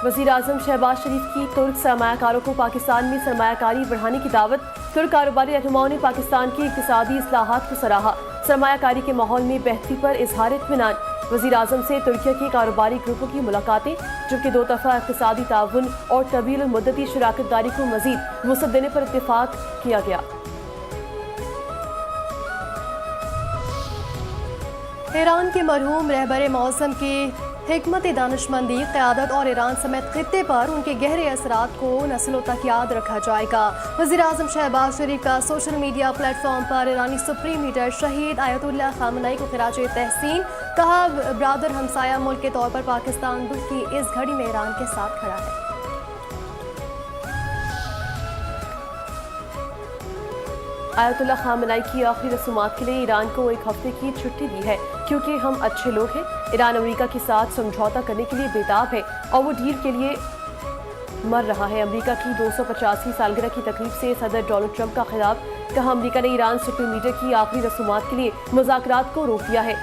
वज़ीर आज़म शहबाज शरीफ की तुर्क सरमायाकारों को पाकिस्तान में सरमायाकारी बढ़ाने की दावत। तुर्क कारोबारी रहनुमाओं ने पाकिस्तान की इक़्तिसादी इस्लाहात को सराहा। सरमायाकारी के माहौल में बेहतरी पर इजहार इत्मीनान। वज़ीर आज़म से तुर्किया के कारोबारी ग्रुपों की मुलाकातें, जबकि 2 दफ़ा इक़्तिसादी ताउन और तवील मुद्दती शराकत दारी को मज़ीद वुसअत देने पर इत्तेफाक किया गया। ईरान के मरहूम रहबर मौसम की हिकमत दानिशमंदी, क़यादत और ईरान समेत खित्ते पर उनके गहरे असरात को नस्लों तक याद रखा जाएगा। वज़ीर आज़म शहबाज शरीफ का सोशल मीडिया प्लेटफॉर्म पर ईरानी सुप्रीम लीडर शहीद आयतुल्लाह खामनई को खिराज तहसीन। कहा, ब्रादर हमसाया मुल्क के तौर पर पाकिस्तान दुख की इस घड़ी में ईरान के साथ खड़ा है। आयतुल्लाह खामनई की आखिरी रसूमात के लिए ईरान को 1 हफ्ते की छुट्टी दी है, क्योंकि हम अच्छे लोग हैं। ईरान अमेरिका के साथ समझौता करने के लिए बेताब है और वो डील के लिए मर रहा है। अमेरिका की 250वीं सालगिरह की तकरीब से सदर डोनाल्ड ट्रंप का खिताब। कहा, अमेरिका ने ईरान सुप्रीम लीडर की आखिरी रसूमात के लिए मुज़ाकरात को रोक दिया है।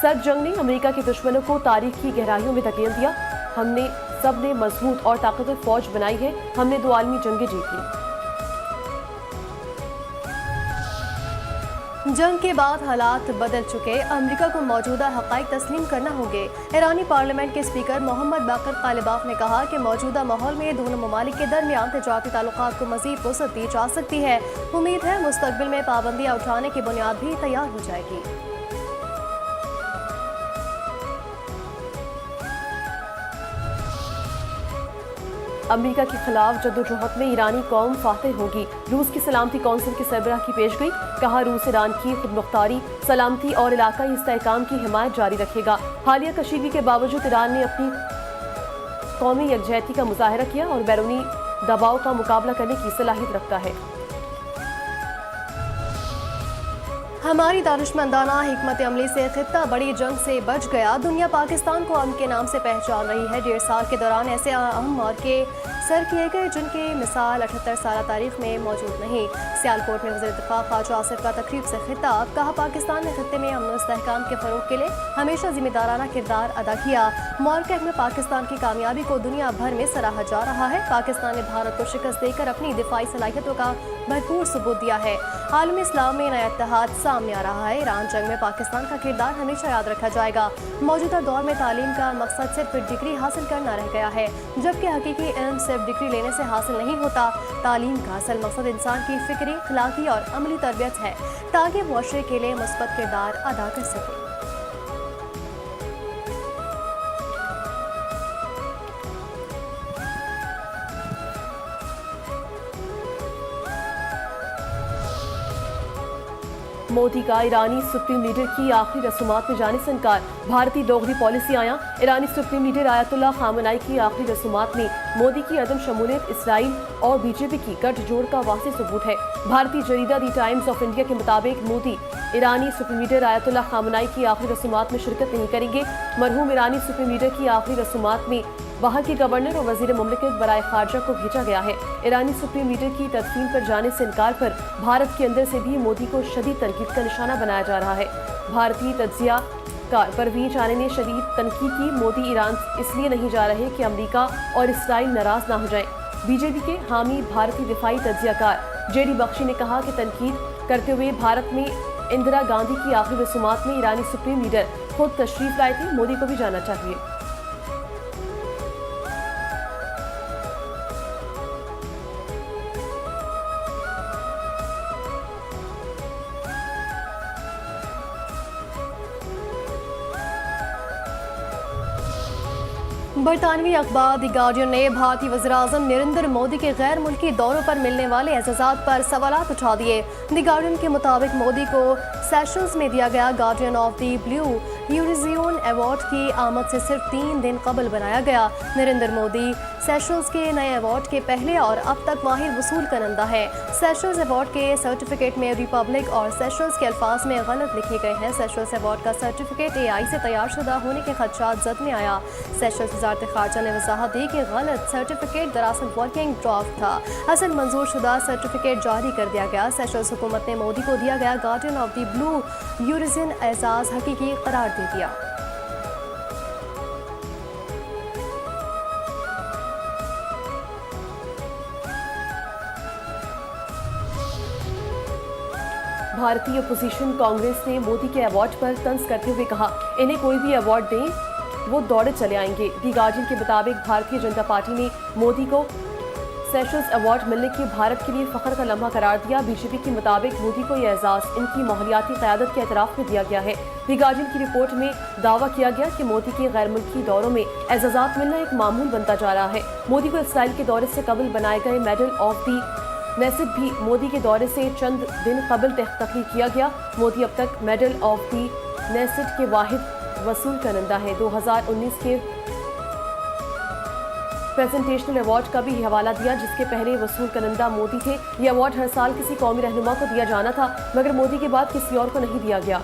सर्द जंग ने अमेरिका के दुश्मनों को तारीख की गहराइयों में धकेल दिया। हमने सब ने मजबूत और ताकतवर फौज बनाई है। हमने 2 आलमी जंगें जीती। जंग के बाद हालात बदल चुके, अमेरिका को मौजूदा हक़ाइक़ तस्लीम करना होंगे। ईरानी पार्लियामेंट के स्पीकर मोहम्मद बाकर कालिबाफ ने कहा कि मौजूदा माहौल में दोनों ममालिक के दरमियान तिजारती ताल्लुकात को मज़ीद वुसअत दी जा सकती है। उम्मीद है मुस्तक़बिल में पाबंदियाँ उठाने की बुनियाद भी तैयार हो जाएगी। अमेरिका के खिलाफ जद्दोजहद में ईरानी कौम फातेह होगी। रूस की सलामती कौंसिल के सरबराह की पेशगोई। कहा, रूस ईरान की खुदमुख्तारी, सलामती और इलाकाई इस्तेहकाम की हिमायत जारी रखेगा। हालिया कशीदगी के बावजूद ईरान ने अपनी कौमी यकजहती का मुजाहरा किया और बैरूनी दबाव का मुकाबला करने की सलाहियत रखता है। हमारी दानिशमंदाना हिकमत अमली से खित्ता बड़ी जंग से बच गया। दुनिया पाकिस्तान को अमन के नाम से पहचान रही है। 1.5 साल के दौरान ऐसे अहम मौक़े सर किए गए जिनकी मिसाल 78 साल तारीख में मौजूद नहीं। सियालकोट में वज़ीर दिफ़ा ख्वाजा आसिफ का तकरीब से खिताब। कहा, पाकिस्तान ने खित्ते में अमन इस्तेहकाम के फ़रोग़ के लिए हमेशा ज़िम्मेदाराना किरदार अदा किया। मौक़िफ़ में पाकिस्तान की कामयाबी को दुनिया भर में सराहा जा रहा है। पाकिस्तान ने भारत को शिकस्त देकर अपनी दिफाई सलाहियतों का भरपूर सबूत दिया है। आलमी इस्लाम में नया इत्तेहाद सामने आ रहा है। ईरान जंग में पाकिस्तान का किरदार हमेशा याद रखा जाएगा। मौजूदा दौर में तालीम का मकसद सिर्फ डिग्री हासिल करना रह गया है, जबकि हकीकी इल्म सिर्फ डिग्री लेने से हासिल नहीं होता। तालीम का असल मकसद इंसान की फ़िक्री, अखलाकी और अमली तरबियत है, ताकि मुआशरे के लिए मुस्बत किरदार अदा कर सके। मोदी का ईरानी सुप्रीम लीडर की आखिरी रसूमात में जाने से इनकार। भारतीय दोगली पॉलिसी आया। ईरानी सुप्रीम लीडर आयतुल्लाह खामनई की आखिरी रसूमात में मोदी की अदम शमूलियत इसराइल और बीजेपी की गठजोड़ का वाज़ेह सबूत है। भारतीय जरीदा दी टाइम्स ऑफ इंडिया के मुताबिक मोदी ईरानी सुप्रीम लीडर आयतुल्लाह खामनई की आखिरी रसूमात में शिरकत नहीं करेंगे। मरहूम ईरानी सुप्रीम लीडर की आखिरी रसूमात में वहाँ के गवर्नर और वज़ीर मुमलिकत बराए खारजा को भेजा गया है। ईरानी सुप्रीम लीडर की तदफीन पर जाने से इनकार पर भारत के अंदर से भी मोदी को शदीद तनकीद का निशाना बनाया जा रहा है। भारतीय तज्जिया कार परवीन चाने ने शदीद तनकीद की। मोदी ईरान इसलिए नहीं जा रहे कि अमेरिका और इसराइल नाराज ना हो जाएं। बीजेपी के हामी भारतीय दिफाई तज्जियाकार जेडी बख्शी ने कहा कि तनकीद करते हुए भारत में इंदिरा गांधी की आखिरी रसूमात में ईरानी सुप्रीम लीडर खुद तशरीफ लाए थे। मोदी को भी जाना चाहिए। बरतानवी अखबार द गार्डियन ने भारतीय वज़ीर-ए-आज़म नरेंद्र मोदी के गैर मुल्की दौरों पर मिलने वाले एजाज़ात पर सवालात उठा दिए। द गार्डियन के मुताबिक मोदी को सेशंस में दिया गया guardian of the blue Eurasian award की आमद से सिर्फ 3 दिन कबल बनाया गया। नरेंद्र मोदी सेशंस के नए अवार्ड के पहले और अब तक माहिर वसूल करंदा है। सेशंस अवार्ड के सर्टिफिकेट में रिपब्लिक और सेशंस के अल्फाज में गलत लिखे गए हैं। सेशंस अवार्ड का सर्टिफिकेट AI से तैयार शुदा होने के खदशात जद में आया। सेशंस वज़ारत ख़ारजा ने वजाहत दी कि गलत सर्टिफिकेट दरअसल वर्किंग ड्राफ्ट था। असल मंजूर शुदा सर्टिफिकेट जारी कर दिया गया। सेशंस हुकूमत ने मोदी को दिया गया गार्डियन ऑफ द ब्लू यूरिजियन एजाज़ हकीकी करार दे दिया। भारतीय अपोजिशन कांग्रेस ने मोदी के अवार्ड पर तंज करते हुए कहा, इन्हें कोई भी अवार्ड दें वो दौड़े चले आएंगे। दी गार्डियन के मुताबिक भारतीय जनता पार्टी ने मोदी को सेशल्स अवार्ड मिलने की भारत के लिए फख्र का लम्हा करार दिया। बीजेपी के मुताबिक मोदी को यह एजाज इनकी माहौलियाती क़यादत के एतराफ़ में दिया गया है। दी गार्डियन की रिपोर्ट में दावा किया गया कि मोदी के गैर मुल्की दौरों में एजाज़ात मिलना एक मामूल बनता जा रहा है। मोदी को इसराइल के दौरे से कबल बनाए गए मेडल ऑफ दी नेसेट भी मोदी के दौरे से चंद दिन कबल तख्लीक किया गया। मोदी अब तक मेडल ऑफ दी नेसेट के वाहिद वसूल करंदा है। 2019 के प्रेजेंटेशनल अवार्ड का भी हवाला दिया, जिसके पहले वसूल करंदा मोदी थे। ये अवार्ड हर साल किसी कौमी रहनुमा को दिया जाना था, मगर मोदी के बाद किसी और को नहीं दिया गया।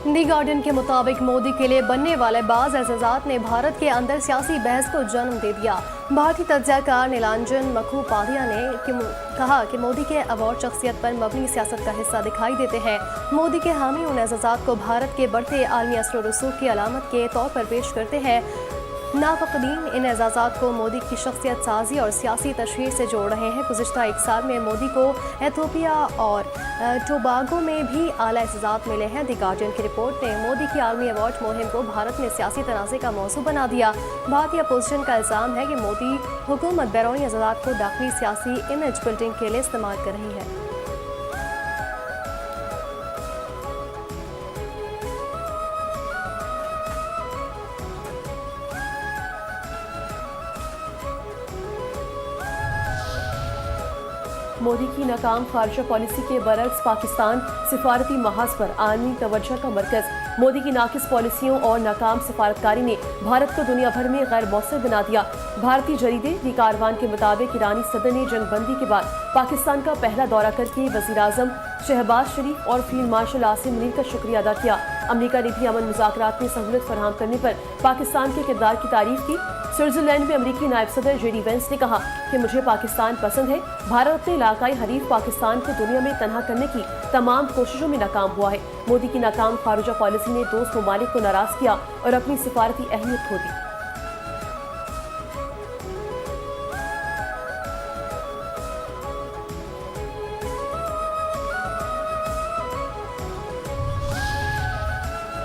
दी गार्डियन के मुताबिक मोदी के लिए बनने वाले बाज़ एजाज़ात ने भारत के अंदर सियासी बहस को जन्म दे दिया। भारतीय तज्ज़ियाकार नीलांजन मखूपाध्याय ने कहा कि मोदी के अवार्ड शख्सियत पर मबनी सियासत का हिस्सा दिखाई देते हैं। मोदी के हामी उन एजाज़ात को भारत के बढ़ते आलमी असर और रसूख की अलामत के तौर पर पेश करते हैं। नाफ़क़दीन इन एजाज़ात को मोदी की शख्सियत साजी और सियासी तशहीर से जोड़ रहे हैं। गुज़िश्ता एक साल में मोदी को एथियोपिया और टोबागो में भी आला एजाज़ात मिले हैं। दी गार्डियन की रिपोर्ट ने मोदी की आलमी अवार्ड मुहिम को भारत में सियासी तनाज़े का मौजू बना दिया। भारतीय अपोजिशन का इल्ज़ाम है कि मोदी हुकूमत बैरूनी एजाज़ात को दाखिली सियासी इमेज बिल्डिंग के लिए इस्तेमाल कर रही है। मोदी की नाकाम खारजा पॉलिसी के बरक्स पाकिस्तान सिफारती महाज पर आलमी तवज्जो का मरकज। मोदी की नाकिस पॉलिसियों और नाकाम सफारतकारी ने भारत को दुनिया भर में गैर मौसर बना दिया। भारतीय जरीदे दी कारवान के मुताबिक ईरानी सदर ने जंगबंदी के बाद पाकिस्तान का पहला दौरा करके वज़ीर आज़म शहबाज शरीफ और फील्ड मार्शल आसिम मुनीर का शुक्रिया अदा किया। अमरीका ने भी अमन मुज़ाकरात में सहूलत फराहम करने पर पाकिस्तान के किरदार की तारीफ की। स्विट्जरलैंड में अमरीकी नायब सदर जेडी वेंस ने कहा कि मुझे पाकिस्तान पसंद है। भारत अपने इलाकाई हरीफ पाकिस्तान को दुनिया में तनहा करने की तमाम कोशिशों में नाकाम हुआ है। मोदी की नाकाम खारजा पॉलिसी ने दोस्त ममालिक को नाराज किया और अपनी सिफारती अहमियत खो दी।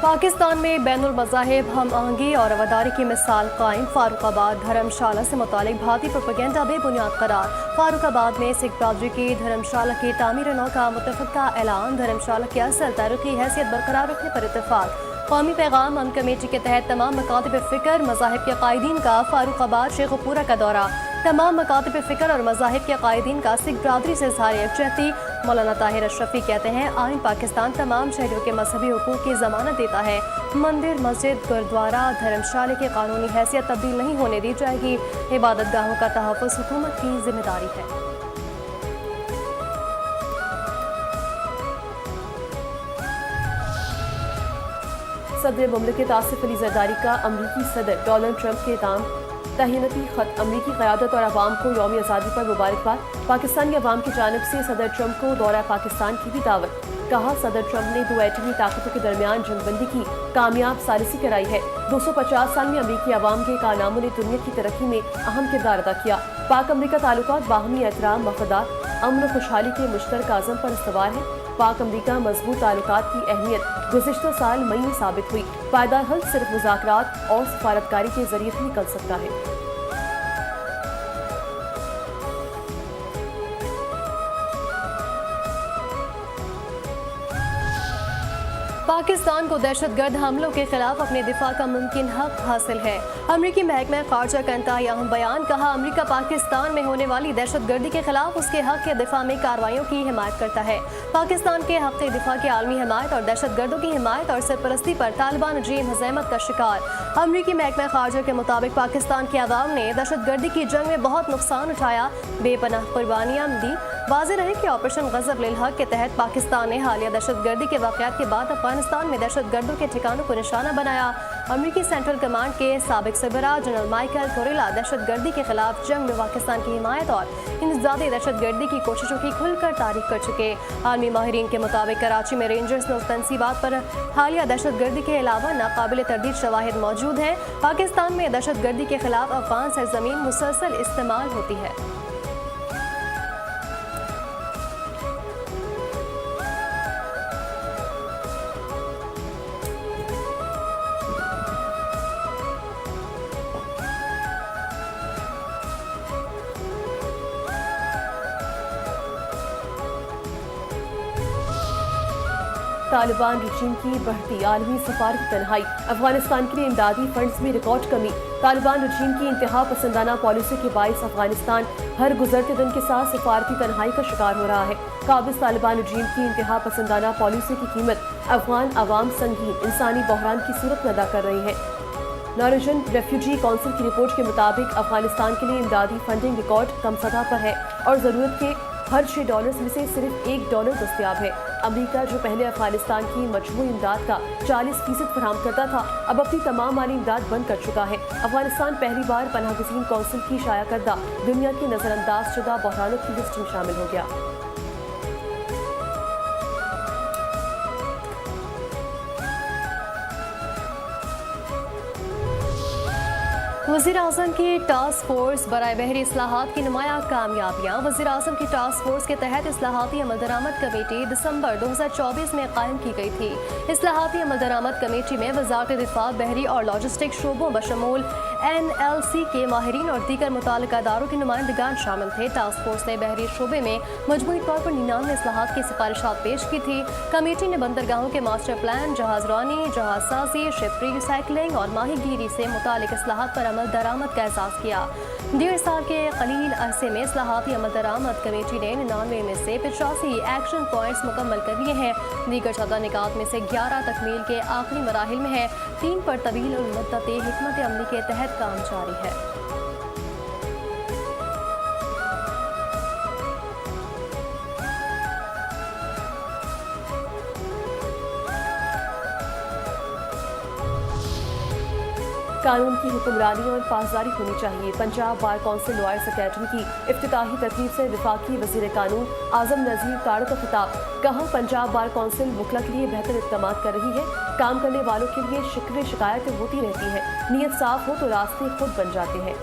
पाकिस्तान में बैनुल मज़ाहिब हम आहंगी और रवादारी की मिसाल कायम। फारुखाबाद धर्मशाला से मुतालिक भारतीय प्रोपेगेंडा बेबुनियाद करार। फारुखाबाद में सिख बरादरी की धर्मशाला की तामीर नौ का मुतफ़क़ा ऐलान। धर्मशाला की असल तारीख़ी हैसियत बरकरार रखने पर इत्तेफाक। कौमी पैगाम अमन कमेटी के तहत तमाम मकातिब फ़िक्र मज़ाहिब के कायदीन का फारुखाबाद शेखुपुरा का दौरा। तमाम मकातिब फ़िक्र और मज़ाहिब के कायदीन का सिख बरादरी से इज़हार यकजहती। मौलाना ताहिर अशरफी कहते हैं आइन पाकिस्तान तमाम शहरियों के मजहबी हुकूक की ज़मानत देता है। मंदिर मस्जिद गुरुद्वारा धर्मशाला की कानूनी हैसियत तब्दील नहीं होने दी जाएगी। इबादत गाहों का तहफ़्फ़ुज़ हुकूमत की जिम्मेदारी है। सदर मुमलिकत आसिफ अली जरदारी का अमरीकी सदर डोनाल्ड ट्रंप के नाम तहनीती खत। अमरीकी क़यादत और अवाम को यौम आज़ादी पर मुबारकबाद। पाकिस्तानी अवाम की जानिब से सदर ट्रंप को दौरा पाकिस्तान की भी दावत। कहा सदर ट्रंप ने दो एटमी ताकतों के दरमियान जंगबंदी की कामयाब सालिसी कराई है। 250 साल में अमरीकी अवाम के कारनामों ने दुनिया की तरक्की में अहम किरदार अदा किया। पाक अमरीका ताल्लुकात बाहमी एहतराम मफादात अमन और खुशहाली के मुश्तरका अज़म पर इस्तवार है। पाक अमरीका मजबूत ताल्लुकात की अहमियत गुज़िश्ता साल मई में साबित हुई। पायदार हल सिर्फ मुज़ाकरात और सफारतकारी के जरिए ही निकल सकता है। पाकिस्तान को दहशतगर्द हमलों के खिलाफ अपने दिफा का मुमकिन हक हासिल है। अमरीकी महकमा खारजा का इंतहाई अहम बयान। कहा अमरीका पाकिस्तान में होने वाली दहशतगर्दी के खिलाफ उसके हक के दिफा में कार्रवाइयों की हिमायत करता है। पाकिस्तान के हक के दिफा की आलमी हिमायत और दहशतगर्दों की हिमायत और सरपरस्ती पर तालिबान रजीम हज़ीमत का शिकार। अमरीकी महकमा खारजा के मुताबिक पाकिस्तान के अवाम ने दहशतगर्दी की जंग में बहुत नुकसान उठाया, बेपनाह कुर्बानियाँ दी। वाज़ेह रहे कि ऑपरेशन गज़ब लिल हक़ के तहत पाकिस्तान ने हालिया दहशतगर्दी के वाक़यात के बाद अफगानिस्तान में दहशतगर्दों के ठिकानों को निशाना बनाया। अमरीकी सेंट्रल कमांड के साबिक सरबराह जनरल माइकल कोरेला दहशतगर्दी के खिलाफ जंग में पाकिस्तान की हिमायत और इंसदादी दहशतगर्दी की कोशिशों की खुलकर तारीफ कर चुके। आलमी माहिरीन के मुताबिक कराची में रेंजर्स तनसीबात पर हालिया दहशतगर्दी के अलावा नाकाबिल तरदीद शवाहिद मौजूद हैं। पाकिस्तान में दहशतगर्दी के खिलाफ अफगान सरजमीन मुसलसल इस्तेमाल होती है। तालिबान रजीम की बढ़ती आलमी सफारती तन्हाई, अफगानिस्तान के लिए इमदादी फंड्स में रिकॉर्ड कमी। तालिबान रजीम की इंतहा पसंदाना पॉलिसी के बाइस अफगानिस्तान हर गुजरते दिन के साथ सफारती तन्हाई का शिकार हो रहा है। काबिज तालिबान रजीम की इंतहा पसंदाना पॉलिसी की कीमत अफगान अवाम संगीन इंसानी बहरान की सूरत में अदा कर रही है। नॉर्वेजियन रेफ्यूजी काउंसिल की रिपोर्ट के मुताबिक अफगानिस्तान के लिए इमदादी फंडिंग रिकॉर्ड कम सतह पर है और ज़रूरत के हर $6 में से सिर्फ $1 दस्तयाब है। अमेरिका जो पहले अफगानिस्तान की मजमूई इमदाद का 40% फराहम करता था, अब अपनी तमाम माली इमदाद बंद कर चुका है। अफगानिस्तान पहली बार पनाहगज़ीन कौंसिल की शाया करदा दुनिया के नज़रअंदाज शुदा बहरानों की लिस्ट में शामिल हो गया। वज़ीर आज़म की टास्क फोर्स बराए बहरी इस्लाहात की नुमायां कामयाबियाँ। वज़ीर आज़म की टास्क फोर्स के तहत इस्लाहाती अमल दरामद कमेटी दिसंबर 2024 में कायम की गई थी। इस्लाहाती अमल दरामद कमेटी में वज़ारत दिफा, बहरी और लॉजिस्टिक शोबों बशमूल NLC के माहिरीन और दीगर मुताल्लिक़ इदारों के नुमाइंदगान शामिल थे। टास्क फोर्स ने बहरी शोबे में मजमूई तौर पर 99 इस्लाहात की सिफारिशात पेश की थी। कमेटी ने बंदरगाहों के मास्टर प्लान, जहाज़रानी, जहाज साजी, शिप रिसाइकलिंग और माहीगीरी से मुताल्लिक़ इस्लाहात पर अमल दरामद का एहसास किया। 1.5 साल के कलील अरसे में इस्लाहाती अमल दरामद कमेटी ने 99 में से 85 एक्शन पॉइंट्स मुकम्मल कर लिए हैं। दीगर 14 निकात में से 11 तकमील के आखिरी मराहिल में है। 3 पर तवील और मुद्दत हिकमत अमली के तहत काम जारी है। कानून की हुक्मरानी और पासदारी होनी चाहिए। Punjab bar council lawyers academy की इफ्तिताही तकरीब से वफाकी वज़ीर कानून आज़म नज़ीर कारो का खिताब। कहा, पंजाब बार कौंसिल वकला के लिए बेहतर इक़दाम कर रही है। काम करने वालों के लिए शिकवे शिकायतें होती रहती है। नीयत साफ हो तो रास्ते खुद बन जाते हैं।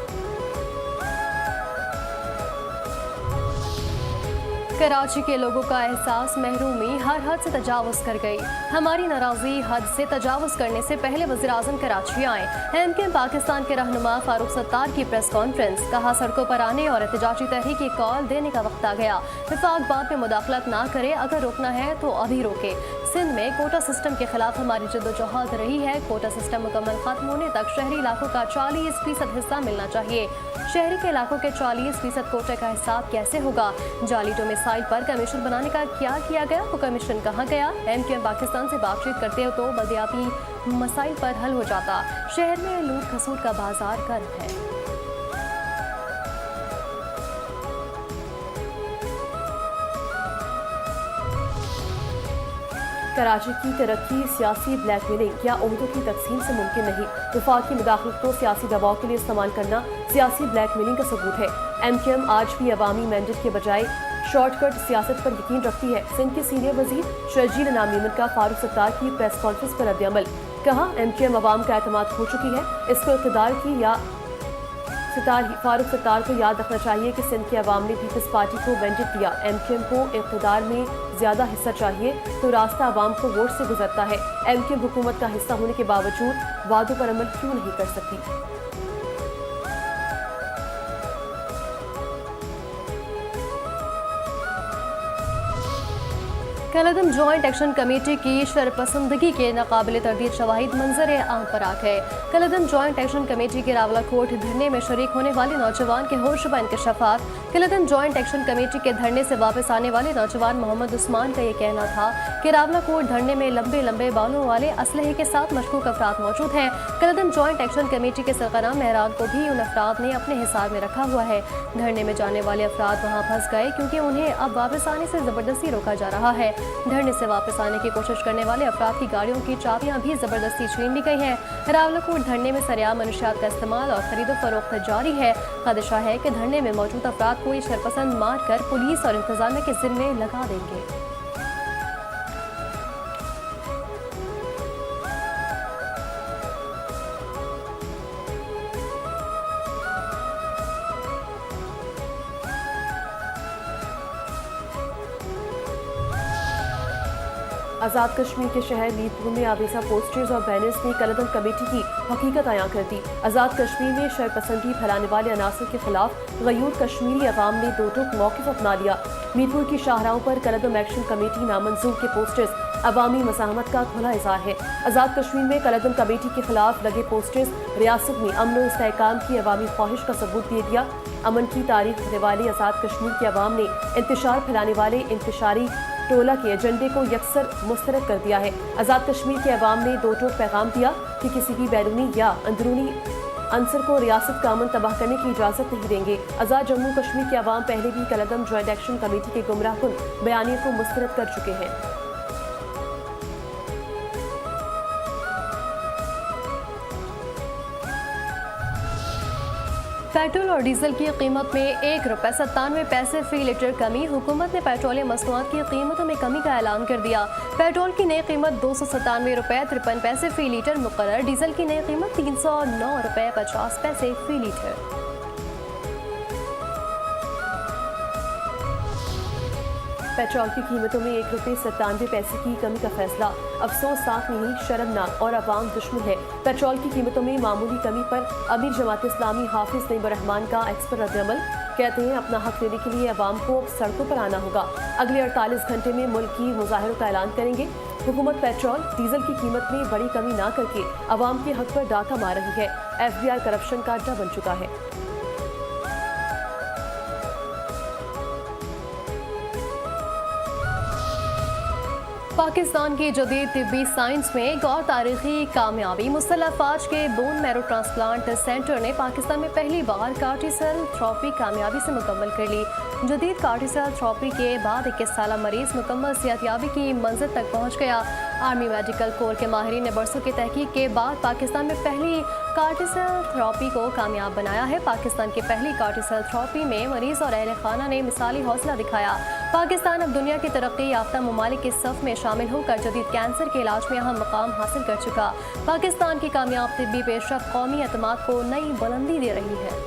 कराची के लोगों का एहसास महरूमी हर हद से तजावुज़ कर गई। हमारी नाराज़ी हद से तजावुज़ करने से पहले वज़ीर आज़म कराची आए। MKM पाकिस्तान के रहनुमा फारूक सत्तार की प्रेस कॉन्फ्रेंस। कहा, सड़कों पर आने और एहतजाजी तहरीक की कॉल देने का वक्त आ गया। वफाक बात में मुदाखलत ना करे, अगर रोकना है तो अभी रोके। सिंध में कोटा सिस्टम के खिलाफ हमारी जद्दोजहद रही है। कोटा सिस्टम मुकम्मल खत्म होने तक शहरी इलाकों का 40% हिस्सा मिलना चाहिए। शहरी के इलाकों के 40% कोटे का हिस्सा कैसे होगा? जाली डोमिसाइल पर कमीशन बनाने का क्या किया गया? वो कमीशन कहाँ गया? MKM पाकिस्तान से बातचीत करते हो तो बलदियाती मसाइल पर हल हो जाता। शहर में लूट खसूट का बाजार गर्म है। कराची की तरक्की सियासी ब्लैकमेलिंग या ओहदों की तकसीम से मुमकिन नहीं। वफाकी मुदाखलत को सियासी दबाव के लिए इस्तेमाल करना सियासी ब्लैकमेलिंग का सबूत है। MKM आज भी अवामी मैंडेट के बजाय शॉर्टकट सियासत पर यकीन रखती है। सिंध के सीनियर वजीर शर्जील इनाम नीमन का फारूक सत्तार की प्रेस कॉन्फ्रेंस पर रद्द-ए-अमल। कहा, MKM अवाम का एतमाद खो चुकी है। इसको इक़्तिदार की या फारूक सत्तार को याद रखना चाहिए कि सिंध के अवाम ने पीपल्स पार्टी को मैंडेट दिया। MKM को इक़्तिदार में ज़्यादा हिस्सा चाहिए तो रास्ता अवाम को वोट से गुजरता है। MKM हुकूमत का हिस्सा होने के बावजूद वादों पर अमल क्यों नहीं कर सकती? कलअदम जॉइंट एक्शन कमेटी की शरपसंदगी के नाकाबिल तरदीद शवाहिद मंजर आम पर आ गए। कलअदम जॉइंट एक्शन कमेटी के रावलाकोट धरने में शरीक होने वाले नौजवान के होशरुबा इंकशाफात। कलअदम जॉइंट एक्शन कमेटी के धरने से वापस आने वाले नौजवान मोहम्मद उस्मान का ये कहना था कि रावलाकोट धरने में लंबे लंबे बालों वाले असलहे के साथ मशकूक अफराद मौजूद हैं। कलअदम जॉइंट एक्शन कमेटी के सरगना मेहरान को भी उन अफराद ने अपने हिसाब में रखा हुआ है। धरने में जाने वाले अफराद वहाँ फंस गए क्योंकि उन्हें अब वापस आने से जबरदस्ती रोका जा रहा है। धरने से वापस आने की कोशिश करने वाले अफराद की गाड़ियों की चाबियां भी जबरदस्ती छीन ली गई हैं। रावलाकोट धरने में सरेआम मनुशियात का इस्तेमाल और खरीदो फरोख्त जारी है। खदशा है कि धरने में मौजूद अफराद को ये शरपसंद मार कर पुलिस और इंतजामिया के जिम्मे लगा देंगे। आज़ाद कश्मीर के शहर मीरपुर में आवेजा पोस्टर्स और बैनर्स ने कलअदम कमेटी की हकीकत आया कर दी। आज़ाद कश्मीर में शरपसंदी फैलाने वाले अनासर के खिलाफ गयूर कश्मीरी अवाम ने दो टूक मौक़िफ़ अपना लिया। मीरपुर की शाहराहों पर कलअदम एक्शन कमेटी नामंजूर के पोस्टर्स अवामी मज़ाहमत का खुला इज़हार है। आज़ाद कश्मीर में कलअदम कमेटी के खिलाफ लगे पोस्टर्स रियासत में अमन और इस्तेहकाम की अवामी ख्वाहिश का सबूत दे दिया। अमन की तारीफ करने वाले आज़ाद कश्मीर के अवाम ने इंतशार फैलाने वाले इंतशारी टोला के एजेंडे को यकसर मुस्तरद कर दिया है। आज़ाद कश्मीर के अवाम ने दो टोक पैगाम दिया कि किसी भी बैरूनी या अंदरूनी अंसर को रियासत का अमन तबाह करने की इजाज़त नहीं देंगे। आज़ाद जम्मू कश्मीर के अवाम पहले भी कलअदम जॉइंट एक्शन कमेटी के गुमराहकुन बयानियों को मुस्तरद कर चुके हैं। पेट्रोल और डीजल की कीमत में ₹1.97 फी लीटर कमी। हुकूमत ने पेट्रोलियम मसनूआत की कीमतों में कमी का ऐलान कर दिया। पेट्रोल की नई कीमत ₹297.53 फी लीटर मुकर्रर। डीजल की नई कीमत ₹309.50 फी लीटर। पेट्रोल की कीमतों में ₹1.97 की कमी का फैसला अफसोसनाक नहीं, शर्मनाक और अवाम दुश्मन है। पेट्रोल की कीमतों में मामूली कमी पर अमीर जमात इस्लामी हाफिज नईम रहमान का एक्सपर्ट रद्दअमल। कहते हैं अपना हक लेने के लिए अवाम को अब सड़कों पर आना होगा। अगले 48 घंटे में मुल्क की मुजाहरों का ऐलान करेंगे। हुकूमत पेट्रोल डीजल की कीमत में बड़ी कमी ना करके अवाम के हक पर डाका मार रही है। FBI करप्शन का अड्डा बन चुका है। पाकिस्तान की जदीद तिब्बी साइंस में एक और तारीखी कामयाबी। मुसल्लह अफवाज के बोन मैरो ट्रांसप्लांट सेंटर ने पाकिस्तान में पहली बार कार्टी सेल थेरेपी कामयाबी से मुकम्मल कर ली। जदीद कार्टी सेल थेरेपी के बाद 21 साल मरीज मुकम्मल सेहतयाबी की मंजिल तक पहुँच गया। आर्मी मेडिकल कोर के माहिरीन ने बरसों की तहकीक के बाद पाकिस्तान में पहली कार्टी सेल थेरेपी को कामयाब बनाया है। पाकिस्तान की पहली कार्टी सेल थेरेपी में मरीज और अहल खाना ने मिसाली हौसला दिखाया। पाकिस्तान अब दुनिया की तरक्की याफ्ता ममालिक के सफ में शामिल होकर जदीद कैंसर के इलाज में अहम मकाम हासिल कर चुका। पाकिस्तान की कामयाब तिब्बी पेशरफ्त कौमी एतमाद को नई बुलंदी दे रही है।